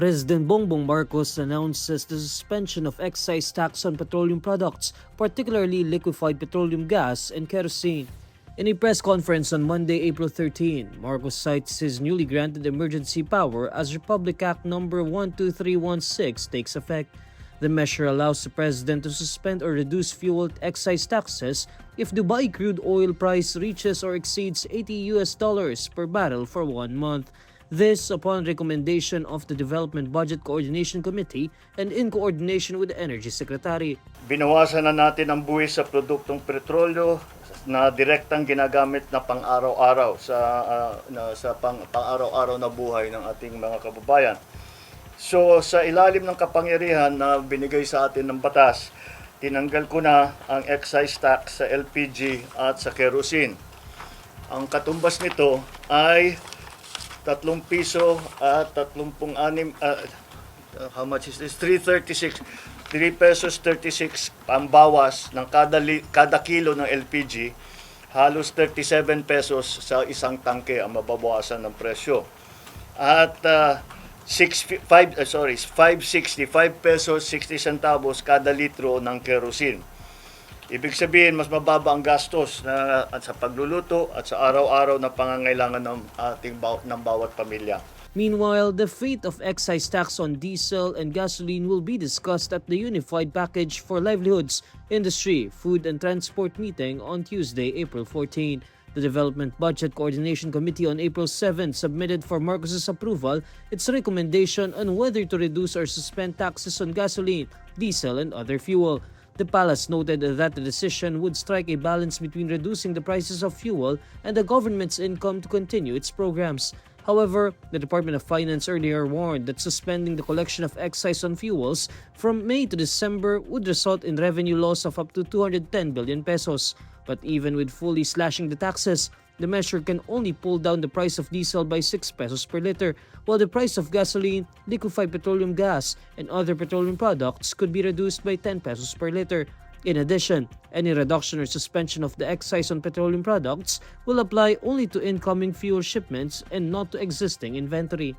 President Bongbong Marcos announces the suspension of excise tax on petroleum products, particularly liquefied petroleum gas and kerosene. In a press conference on Monday, April 13, Marcos cites his newly granted emergency power as Republic Act No. 12316 takes effect. The measure allows the president to suspend or reduce fuel excise taxes if Dubai crude oil price reaches or exceeds $80 per barrel for 1 month. This upon recommendation of the Development Budget Coordination Committee and in coordination with the Energy Secretary. Binawasan na natin ang buwis sa produktong petrolyo na direktang ginagamit na pang-araw-araw sa pang-araw-araw na buhay ng ating mga kababayan. So sa ilalim ng kapangyarihan na binigay sa atin ng batas, tinanggal ko na ang excise tax sa LPG at sa kerosene. Ang katumbas nito ay 3 piso at 36, how much is this? 336. 3 pesos 36 pambawas ng kada kilo ng LPG, halos 37 pesos sa isang tangke ang mababawasan ng presyo. At 565 pesos 60 centavos kada litro ng kerosene. Ibig sabihin, mas mababa ang gastos at sa pagluluto at sa araw-araw na pangangailangan ng bawat pamilya. Meanwhile, the fate of excise tax on diesel and gasoline will be discussed at the Unified Package for Livelihoods, Industry, Food and Transport meeting on Tuesday, April 14. The Development Budget Coordination Committee on April 7 submitted for Marcos's approval its recommendation on whether to reduce or suspend taxes on gasoline, diesel and other fuel. The palace noted that the decision would strike a balance between reducing the prices of fuel and the government's income to continue its programs. However, the Department of Finance earlier warned that suspending the collection of excise on fuels from May to December would result in revenue loss of up to 210 billion pesos. But even with fully slashing the taxes, the measure can only pull down the price of diesel by 6 pesos per liter, while the price of gasoline, liquefied petroleum gas, and other petroleum products could be reduced by 10 pesos per liter. In addition, any reduction or suspension of the excise on petroleum products will apply only to incoming fuel shipments and not to existing inventory.